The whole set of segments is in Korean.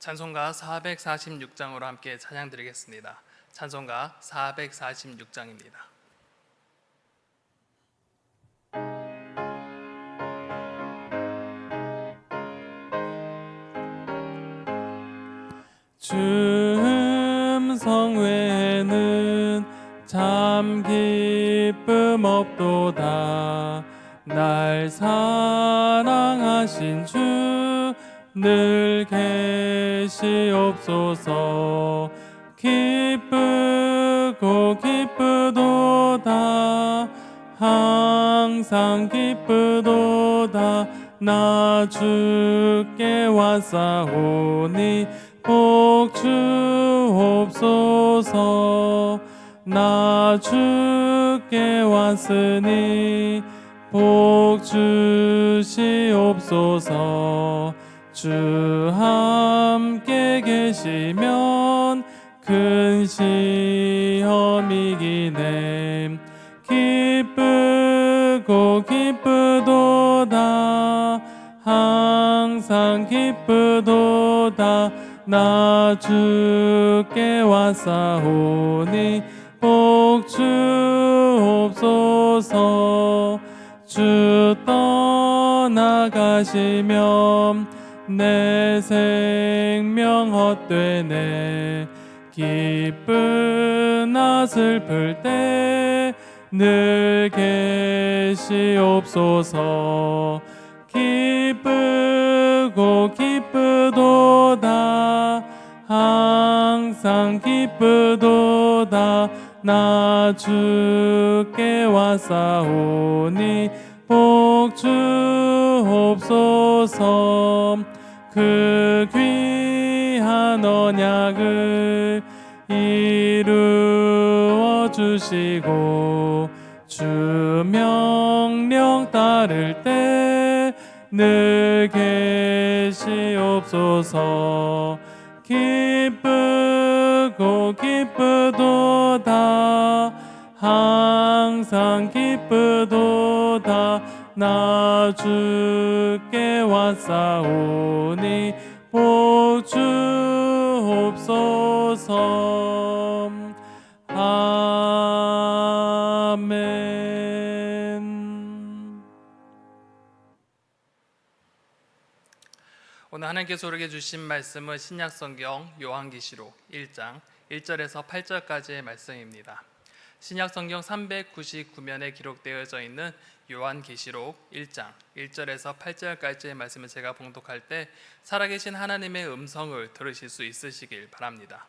찬송가 446장으로 함께 찬양 드리겠습니다. 찬송가 446장입니다. 주 음성 외에는 참 기쁨 없도다. 날 사랑하신 주 늘 계시옵소서. 기쁘고 기쁘도다. 항상 기쁘도다. 나 주께 왔사오니 복 주옵소서. 나 주께 왔으니 복 주시옵소서. 주 함께 계시면 큰 시험이기네. 기쁘고 기쁘도다. 항상 기쁘도다. 나 주께 왔사오니 복 주옵소서. 주 떠나가시면 내 생명 헛되네. 기쁘나 슬플 때 늘 계시옵소서. 기쁘고 기쁘도다. 항상 기쁘도다. 나 주께 왔사오니 복 주옵소서. 그 귀한 언약을 이루어 주시고 주 명령 따를 때 늘 계시옵소서. 기쁘고 기쁘도다. 항상 기쁘도다. 나 주께 왔사오니 복 주옵소서. 아멘. 오늘 하나님께서 우리에게 주신 말씀은 신약성경 요한계시록 1장 1절에서 8절까지의 말씀입니다. 신약성경 399면에 기록되어져 있는 요한계시록 1장 1절에서 8절까지의 말씀을 제가 봉독할 때 살아계신 하나님의 음성을 들으실 수 있으시길 바랍니다.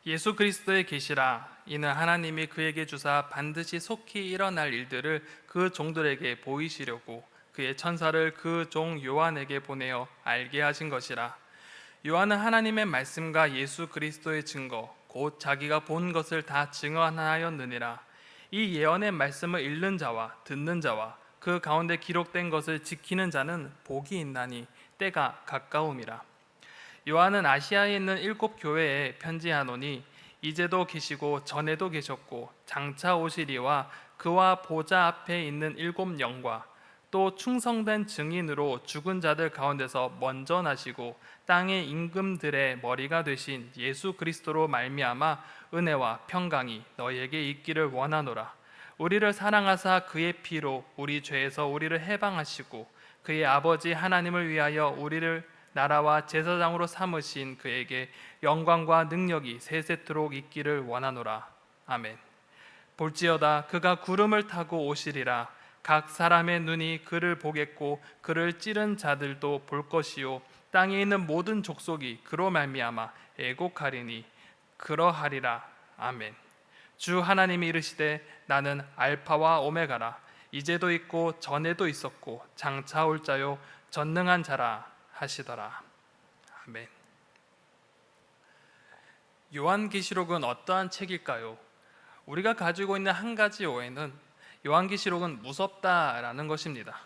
예수 그리스도의 계시라. 이는 하나님이 그에게 주사 반드시 속히 일어날 일들을 그 종들에게 보이시려고 그의 천사를 그 종 요한에게 보내어 알게 하신 것이라. 요한은 하나님의 말씀과 예수 그리스도의 증거 곧 자기가 본 것을 다 증언하였느니라. 이 예언의 말씀을 읽는 자와 듣는 자와 그 가운데 기록된 것을 지키는 자는 복이 있나니 때가 가까움이라. 요한은 아시아에 있는 7 교회에 편지하노니 이제도 계시고 전에도 계셨고 장차 오시리와 그와 보좌 앞에 있는 7 영과 또 충성된 증인으로 죽은 자들 가운데서 먼저 나시고 땅의 임금들의 머리가 되신 예수 그리스도로 말미암아 은혜와 평강이 너희에게 있기를 원하노라. 우리를 사랑하사 그의 피로 우리 죄에서 우리를 해방하시고 그의 아버지 하나님을 위하여 우리를 나라와 제사장으로 삼으신 그에게 영광과 능력이 세세토록 있기를 원하노라. 아멘. 볼지어다 그가 구름을 타고 오시리라. 각 사람의 눈이 그를 보겠고 그를 찌른 자들도 볼 것이요 땅에 있는 모든 족속이 그로 말미암아 애곡하리니 그러하리라. 아멘. 주 하나님이 이르시되 나는 알파와 오메가라. 이제도 있고 전에도 있었고 장차 올 자요 전능한 자라 하시더라. 아멘. 요한계시록은 어떠한 책일까요? 우리가 가지고 있는 한 가지 오해는 요한계시록은 무섭다라는 것입니다.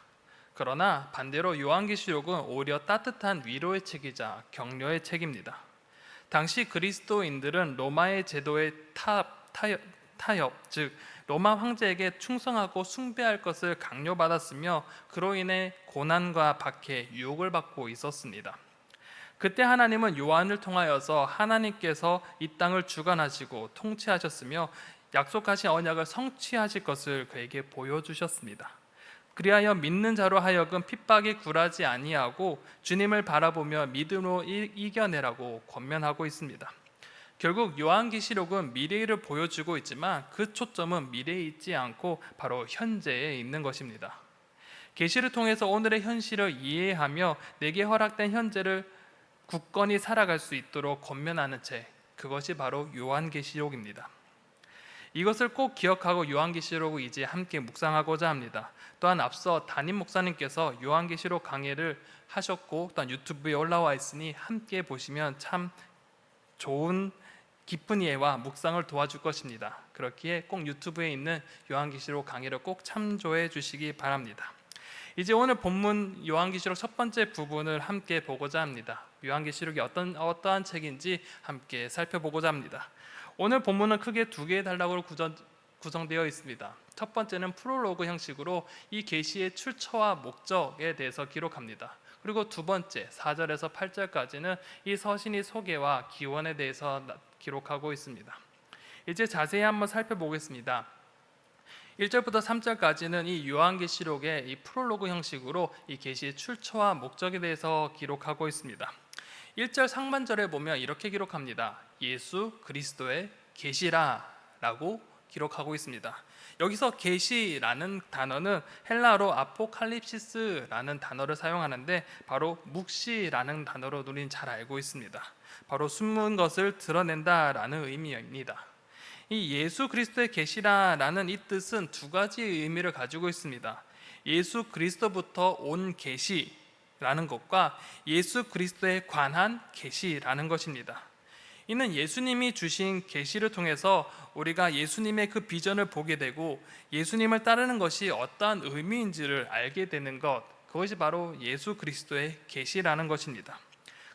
그러나 반대로 요한계시록은 오히려 따뜻한 위로의 책이자 격려의 책입니다. 당시 그리스도인들은 로마의 제도에 타협, 즉 로마 황제에게 충성하고 숭배할 것을 강요받았으며 그로 인해 고난과 박해, 유혹을 받고 있었습니다. 그때 하나님은 요한을 통하여서 하나님께서 이 땅을 주관하시고 통치하셨으며 약속하신 언약을 성취하실 것을 그에게 보여주셨습니다. 그리하여 믿는 자로 하여금 핍박에 굴하지 아니하고 주님을 바라보며 믿음으로 이겨내라고 권면하고 있습니다. 결국 요한계시록은 미래를 보여주고 있지만 그 초점은 미래에 있지 않고 바로 현재에 있는 것입니다. 계시를 통해서 오늘의 현실을 이해하며 내게 허락된 현재를 굳건히 살아갈 수 있도록 권면하는 책, 그것이 바로 요한계시록입니다. 이것을 꼭 기억하고 요한계시록을 이제 함께 묵상하고자 합니다. 또한 앞서 담임 목사님께서 요한계시록 강의를 하셨고 또한 유튜브에 올라와 있으니 함께 보시면 참 좋은 깊은 이해와 묵상을 도와줄 것입니다. 그렇기에 꼭 유튜브에 있는 요한계시록 강의를 꼭 참조해 주시기 바랍니다. 이제 오늘 본문 요한계시록 첫 번째 부분을 함께 보고자 합니다. 요한계시록이 어떠한 책인지 함께 살펴보고자 합니다. 오늘 본문은 크게 두 개의 단락으로 구성되어 있습니다. 첫 번째는 프롤로그 형식으로 이 계시의 출처와 목적에 대해서 기록합니다. 그리고 두 번째 4절에서 8절까지는 이 서신의 소개와 기원에 대해서 기록하고 있습니다. 이제 자세히 한번 살펴보겠습니다. 1절부터 3절까지는 이 요한계시록의 이 프롤로그 형식으로 이 계시의 출처와 목적에 대해서 기록하고 있습니다. 1절 상반절에 보면 이렇게 기록합니다. 예수 그리스도의 계시라라고 기록하고 있습니다. 여기서 계시라는 단어는 헬라어로 아포칼립시스라는 단어를 사용하는데 바로 묵시라는 단어로 우리는 잘 알고 있습니다. 바로 숨은 것을 드러낸다라는 의미입니다. 이 예수 그리스도의 계시라라는 이 뜻은 두 가지의 의미를 가지고 있습니다. 예수 그리스도부터 온 계시라는 것과 예수 그리스도에 관한 계시라는 것입니다. 이는 예수님이 주신 계시를 통해서 우리가 예수님의 그 비전을 보게 되고 예수님을 따르는 것이 어떠한 의미인지를 알게 되는 것, 그것이 바로 예수 그리스도의 계시라는 것입니다.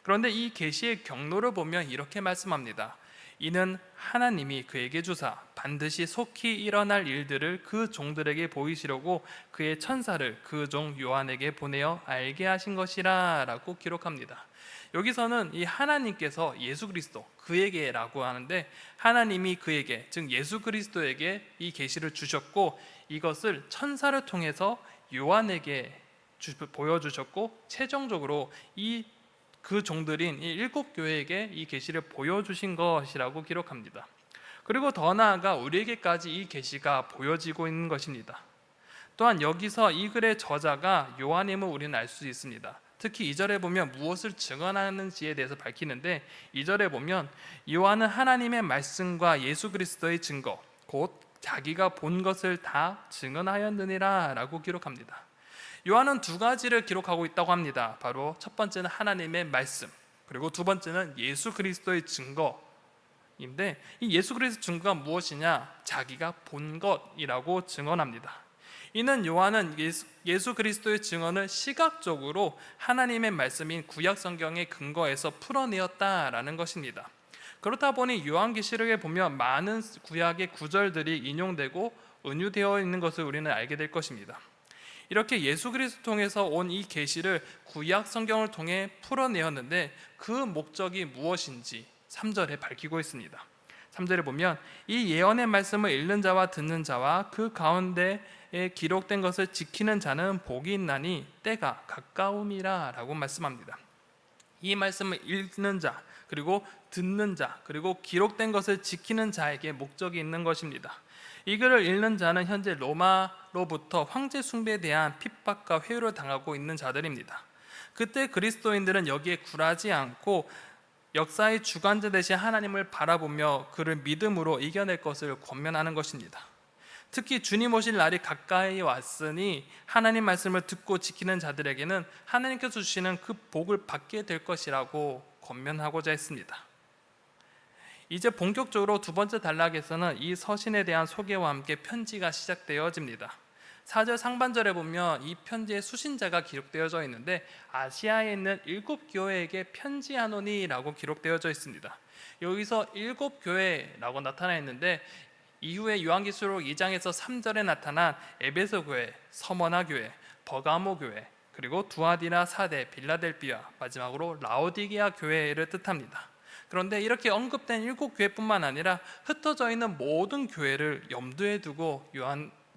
그런데 이 계시의 경로를 보면 이렇게 말씀합니다. 이는 하나님이 그에게 주사 반드시 속히 일어날 일들을 그 종들에게 보이시려고 그의 천사를 그 종 요한에게 보내어 알게 하신 것이라 라고 기록합니다. 여기서는 이 하나님께서 예수 그리스도 그에게라고 하는데 하나님이 그에게 즉 예수 그리스도에게 이 계시를 주셨고 이것을 천사를 통해서 요한에게 보여주셨고 최종적으로 그 종들인 이 7교회에게 이 계시를 보여주신 것이라고 기록합니다. 그리고 더 나아가 우리에게까지 이 계시가 보여지고 있는 것입니다. 또한 여기서 이 글의 저자가 요한임을 우리는 알 수 있습니다. 특히 2절에 보면 무엇을 증언하는지에 대해서 밝히는데 2절에 보면 요한은 하나님의 말씀과 예수 그리스도의 증거 곧 자기가 본 것을 다 증언하였느니라 라고 기록합니다. 요한은 두 가지를 기록하고 있다고 합니다. 바로 첫 번째는 하나님의 말씀, 그리고 두 번째는 예수 그리스도의 증거인데 이 예수 그리스도의 증거가 무엇이냐? 자기가 본 것이라고 증언합니다. 이는 요한은 예수 그리스도의 증언을 시각적으로 하나님의 말씀인 구약 성경의 근거에서 풀어내었다라는 것입니다. 그렇다 보니 요한계시록에 보면 많은 구약의 구절들이 인용되고 은유되어 있는 것을 우리는 알게 될 것입니다. 이렇게 예수 그리스도 통해서 온 이 계시를 구약 성경을 통해 풀어내었는데 그 목적이 무엇인지 3절에 밝히고 있습니다. 3절에 보면 이 예언의 말씀을 읽는 자와 듣는 자와 그 가운데에 기록된 것을 지키는 자는 복이 있나니 때가 가까움이라 라고 말씀합니다. 이 말씀을 읽는 자 그리고 듣는 자 그리고 기록된 것을 지키는 자에게 목적이 있는 것입니다. 이 글을 읽는 자는 현재 로마로부터 황제 숭배에 대한 핍박과 회유를 당하고 있는 자들입니다. 그때 그리스도인들은 여기에 굴하지 않고 역사의 주관자 되신 하나님을 바라보며 그를 믿음으로 이겨낼 것을 권면하는 것입니다. 특히 주님 오실 날이 가까이 왔으니 하나님 말씀을 듣고 지키는 자들에게는 하나님께서 주시는 그 복을 받게 될 것이라고 권면하고자 했습니다. 이제 본격적으로 두 번째 단락에서는 이 서신에 대한 소개와 함께 편지가 시작되어집니다. 4절 상반절에 보면 이 편지의 수신자가 기록되어져 있는데 아시아에 있는 7교회에게 편지하노니라고 기록되어져 있습니다. 여기서 7교회라고 나타나 있는데 이후에 요한계시록 2장에서 3절에 나타난 에베소 교회, 서머나 교회, 버가모 교회, 그리고 두아디나, 사대, 빌라델비아, 마지막으로 라오디게아 교회를 뜻합니다. 그런데 이렇게 언급된 7교회뿐만 아니라 흩어져 있는 모든 교회를 염두에 두고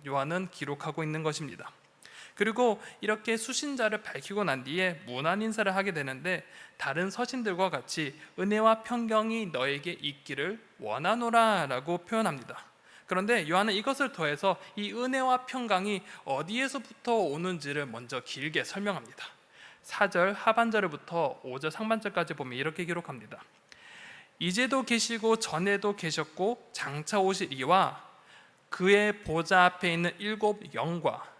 요한은 기록하고 있는 것입니다. 그리고 이렇게 수신자를 밝히고 난 뒤에 문안 인사를 하게 되는데, 다른 서신들과 같이 은혜와 평강이 너에게 있기를 원하노라 라고 표현합니다. 그런데 요한은 이것을 더해서 이 은혜와 평강이 어디에서부터 오는지를 먼저 길게 설명합니다. 4절 하반절부터 5절 상반절까지 보면 이렇게 기록합니다. 이제도 계시고 전에도 계셨고 장차 오실 이와 그의 보좌 앞에 있는 7 영과,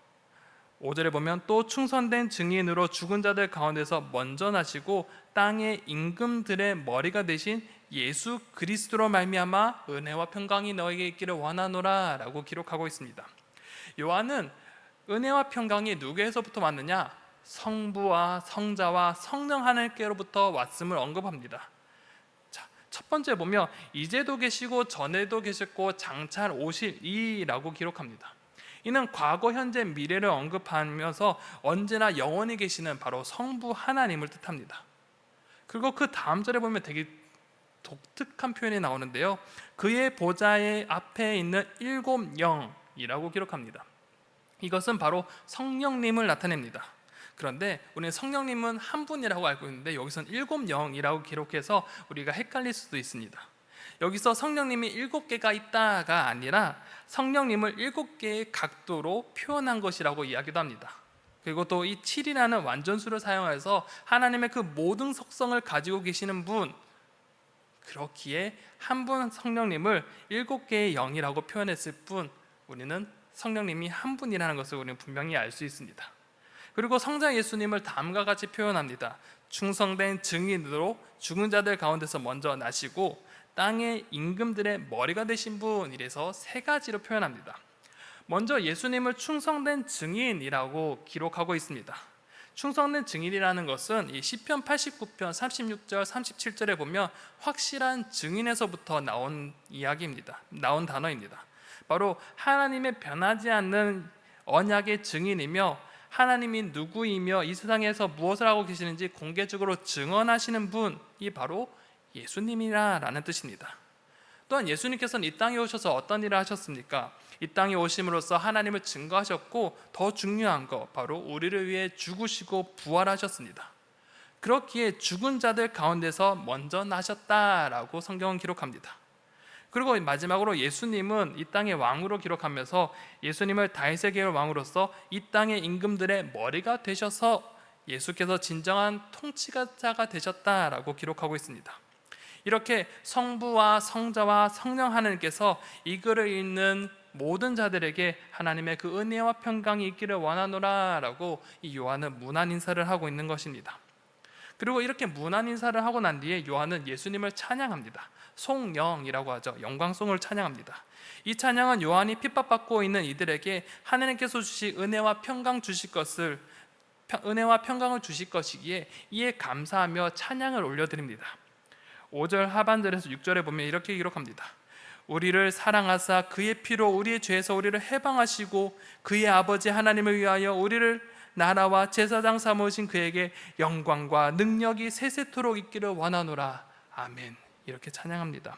5절에 보면 또 충성된 증인으로 죽은 자들 가운데서 먼저 나시고 땅의 임금들의 머리가 되신 예수 그리스도로 말미암아 은혜와 평강이 너에게 있기를 원하노라 라고 기록하고 있습니다. 요한은 은혜와 평강이 누구에서부터 왔느냐? 성부와 성자와 성령 하나님께로부터 왔음을 언급합니다. 자, 첫 번째 보면 이제도 계시고 전에도 계셨고 장차 오실 이라고 기록합니다. 이는 과거, 현재, 미래를 언급하면서 언제나 영원히 계시는 바로 성부 하나님을 뜻합니다. 그리고 그 다음 절에 보면 되게 독특한 표현이 나오는데요, 그의 보좌의 앞에 있는 7 영이라고 기록합니다. 이것은 바로 성령님을 나타냅니다. 그런데 우리는 성령님은 한 분이라고 알고 있는데 여기서는 7 영이라고 기록해서 우리가 헷갈릴 수도 있습니다. 여기서 성령님이 7개가 있다가 아니라 성령님을 7개의 각도로 표현한 것이라고 이야기도 합니다. 그리고 또 이 7이라는 완전수를 사용해서 하나님의 그 모든 속성을 가지고 계시는 분, 그렇기에 한 분 성령님을 7개의 영이라고 표현했을 뿐 우리는 성령님이 한 분이라는 것을 우리는 분명히 알 수 있습니다. 그리고 성자 예수님을 다음과 같이 표현합니다. 충성된 증인으로 죽은 자들 가운데서 먼저 나시고 땅의 임금들의 머리가 되신 분, 이래서 3가지로 표현합니다. 먼저 예수님을 충성된 증인이라고 기록하고 있습니다. 충성된 증인이라는 것은 이 시편 89편 36절 37절에 보면 확실한 증인에서부터 나온 이야기입니다. 나온 단어입니다. 바로 하나님의 변하지 않는 언약의 증인이며 하나님이 누구이며 이 세상에서 무엇을 하고 계시는지 공개적으로 증언하시는 분이 바로 예수님이라는 뜻입니다. 또한 예수님께서는 이 땅에 오셔서 어떤 일을 하셨습니까? 이 땅에 오심으로써 하나님을 증거하셨고, 더 중요한 거 바로 우리를 위해 죽으시고 부활하셨습니다. 그렇기에 죽은 자들 가운데서 먼저 나셨다라고 성경은 기록합니다. 그리고 마지막으로 예수님은 이 땅의 왕으로 기록하면서 예수님을 다윗의 계열 왕으로서 이 땅의 임금들의 머리가 되셔서 예수께서 진정한 통치자가 되셨다라고 기록하고 있습니다. 이렇게 성부와 성자와 성령 하나님께서 이 글을 읽는 모든 자들에게 하나님의 그 은혜와 평강이 있기를 원하노라 라고 이 요한은 문안 인사를 하고 있는 것입니다. 그리고 이렇게 문안 인사를 하고 난 뒤에 요한은 예수님을 찬양합니다. 송영이라고 하죠. 영광송을 찬양합니다. 이 찬양은 요한이 핍박받고 있는 이들에게 하나님께서 주실 은혜와 평강을 주실 것이기에 이에 감사하며 찬양을 올려드립니다. 5절 하반절에서 6절에 보면 이렇게 기록합니다. 우리를 사랑하사 그의 피로 우리의 죄에서 우리를 해방하시고 그의 아버지 하나님을 위하여 우리를 나라와 제사장 삼으신 그에게 영광과 능력이 세세토록 있기를 원하노라. 아멘. 이렇게 찬양합니다.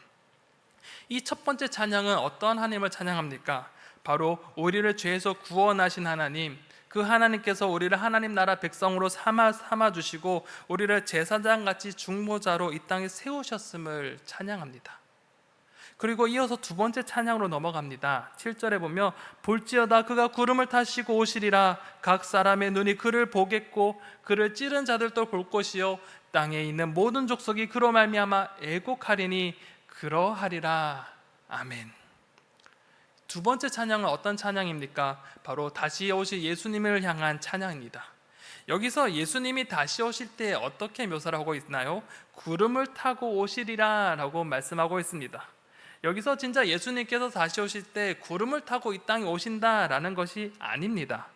이 첫 번째 찬양은 어떠한 하나님을 찬양합니까? 바로 우리를 죄에서 구원하신 하나님, 그 하나님께서 우리를 하나님 나라 백성으로 삼아주시고 우리를 제사장같이 중보자로 이 땅에 세우셨음을 찬양합니다. 그리고 이어서 두 번째 찬양으로 넘어갑니다. 7절에 보면 볼지어다 그가 구름을 타시고 오시리라. 각 사람의 눈이 그를 보겠고 그를 찌른 자들도 볼 것이요 땅에 있는 모든 족속이 그로 말미암아 애곡하리니 그러하리라. 아멘. 두 번째 찬양은 어떤 찬양입니까? 바로 다시 오실 예수님을 향한 찬양입니다. 여기서 예수님이 다시 오실 때 어떻게 묘사를 하고 있나요? 구름을 타고 오시리라 라고 말씀하고 있습니다. 여기서 진짜 예수님께서 다시 오실 때 구름을 타고 이 땅에 오신다라는 것이 아닙니다.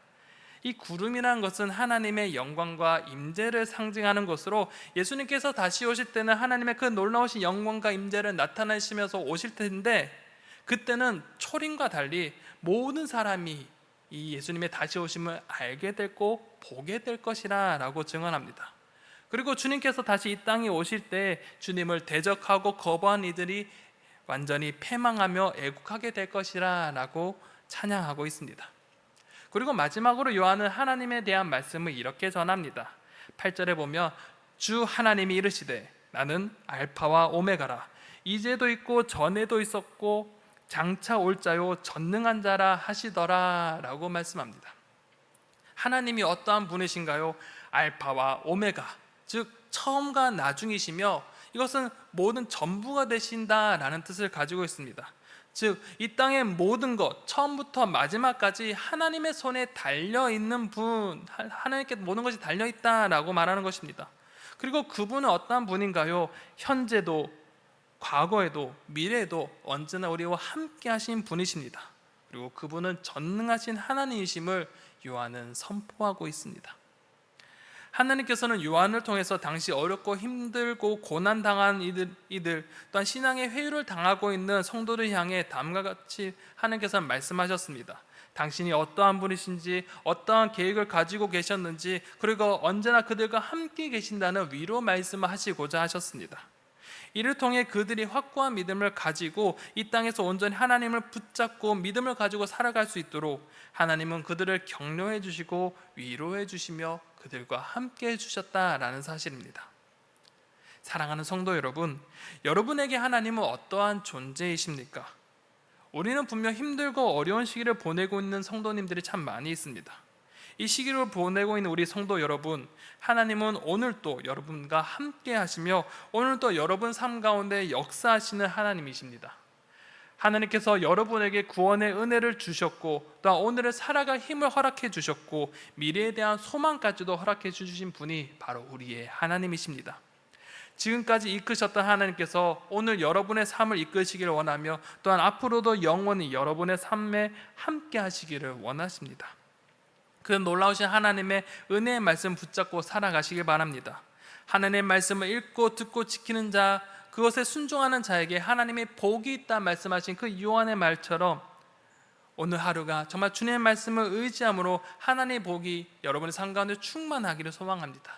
이 구름이라는 것은 하나님의 영광과 임재를 상징하는 것으로 예수님께서 다시 오실 때는 하나님의 그 놀라우신 영광과 임재를 나타내시면서 오실 텐데, 그때는 초림과 달리 모든 사람이 이 예수님의 다시 오심을 알게 되고 보게 될 것이라 라고 증언합니다. 그리고 주님께서 다시 이 땅에 오실 때 주님을 대적하고 거부한 이들이 완전히 패망하며 애국하게 될 것이라 라고 찬양하고 있습니다. 그리고 마지막으로 요한은 하나님에 대한 말씀을 이렇게 전합니다. 8절에 보면 주 하나님이 이르시되 나는 알파와 오메가라, 이제도 있고 전에도 있었고 장차 올 자요 전능한 자라 하시더라 라고 말씀합니다. 하나님이 어떠한 분이신가요? 알파와 오메가, 즉 처음과 나중이시며 이것은 모든 전부가 되신다라는 뜻을 가지고 있습니다. 즉 이 땅의 모든 것, 처음부터 마지막까지 하나님의 손에 달려있는 분, 하나님께 모든 것이 달려있다라고 말하는 것입니다. 그리고 그분은 어떠한 분인가요? 현재도 과거에도 미래에도 언제나 우리와 함께 하신 분이십니다. 그리고 그분은 전능하신 하나님이심을 요한은 선포하고 있습니다. 하나님께서는 요한을 통해서 당시 어렵고 힘들고 고난당한 이들 또한 신앙의 회유를 당하고 있는 성도를 향해 다음과 같이 하나님께서는 말씀하셨습니다. 당신이 어떠한 분이신지, 어떠한 계획을 가지고 계셨는지, 그리고 언제나 그들과 함께 계신다는 위로 말씀을 하시고자 하셨습니다. 이를 통해 그들이 확고한 믿음을 가지고 이 땅에서 온전히 하나님을 붙잡고 믿음을 가지고 살아갈 수 있도록 하나님은 그들을 격려해 주시고 위로해 주시며 그들과 함께 해 주셨다라는 사실입니다. 사랑하는 성도 여러분, 여러분에게 하나님은 어떠한 존재이십니까? 우리는 분명 힘들고 어려운 시기를 보내고 있는 성도님들이 참 많이 있습니다. 이 시기를 보내고 있는 우리 성도 여러분, 하나님은 오늘도 여러분과 함께 하시며 오늘도 여러분 삶 가운데 역사하시는 하나님이십니다. 하나님께서 여러분에게 구원의 은혜를 주셨고 또한 오늘을 살아갈 힘을 허락해 주셨고 미래에 대한 소망까지도 허락해 주신 분이 바로 우리의 하나님이십니다. 지금까지 이끄셨던 하나님께서 오늘 여러분의 삶을 이끄시기를 원하며 또한 앞으로도 영원히 여러분의 삶에 함께 하시기를 원하십니다. 그 놀라우신 하나님의 은혜의 말씀 붙잡고 살아가시길 바랍니다. 하나님의 말씀을 읽고 듣고 지키는 자, 그것에 순종하는 자에게 하나님의 복이 있다 말씀하신 그 요한의 말처럼 오늘 하루가 정말 주님의 말씀을 의지함으로 하나님의 복이 여러분의 삶 가운데 충만하기를 소망합니다.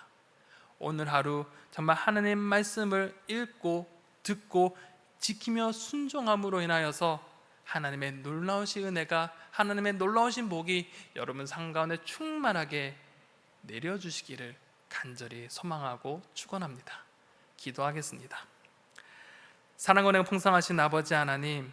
오늘 하루 정말 하나님의 말씀을 읽고 듣고 지키며 순종함으로 인하여서 하나님의 놀라우신 은혜가, 하나님의 놀라우신 복이 여러분 삶 가운데 충만하게 내려주시기를 간절히 소망하고 축원합니다. 기도하겠습니다. 사랑과 은혜가 풍성하신 아버지 하나님,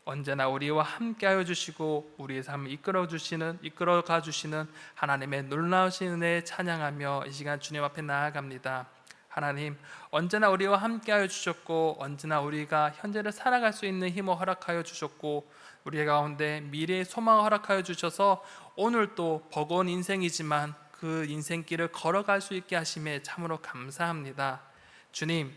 언제나 우리와 함께하여 주시고 우리의 삶을 이끌어가 주시는 하나님의 놀라우신 은혜에 찬양하며 이 시간 주님 앞에 나아갑니다. 하나님, 언제나 우리와 함께하여 주셨고 언제나 우리가 현재를 살아갈 수 있는 힘을 허락하여 주셨고 우리 가운데 미래의 소망을 허락하여 주셔서 오늘도 버거운 인생이지만 그 인생길을 걸어갈 수 있게 하심에 참으로 감사합니다. 주님,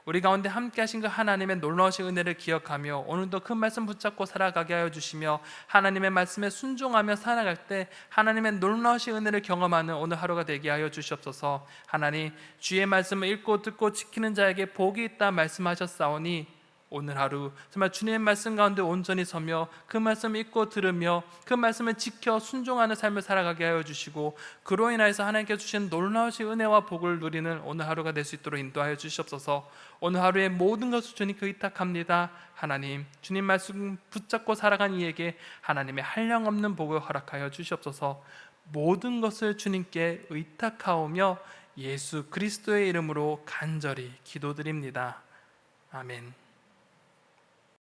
우리 가운데 함께 하신 그 하나님의 놀라우신 은혜를 기억하며 오늘도 그 말씀 붙잡고 살아가게 하여 주시며 하나님의 말씀에 순종하며 살아갈 때 하나님의 놀라우신 은혜를 경험하는 오늘 하루가 되게 하여 주시옵소서. 하나님, 주의 말씀을 읽고 듣고 지키는 자에게 복이 있다 말씀하셨사오니 오늘 하루 정말 주님의 말씀 가운데 온전히 서며 그 말씀을 읽고 들으며 그 말씀을 지켜 순종하는 삶을 살아가게 하여 주시고 그로 인하여서 하나님께 주신 놀라우신 은혜와 복을 누리는 오늘 하루가 될 수 있도록 인도하여 주시옵소서. 오늘 하루의 모든 것을 주님께 의탁합니다. 하나님, 주님 말씀 붙잡고 살아간 이에게 하나님의 한량없는 복을 허락하여 주시옵소서. 모든 것을 주님께 의탁하오며 예수 그리스도의 이름으로 간절히 기도드립니다. 아멘.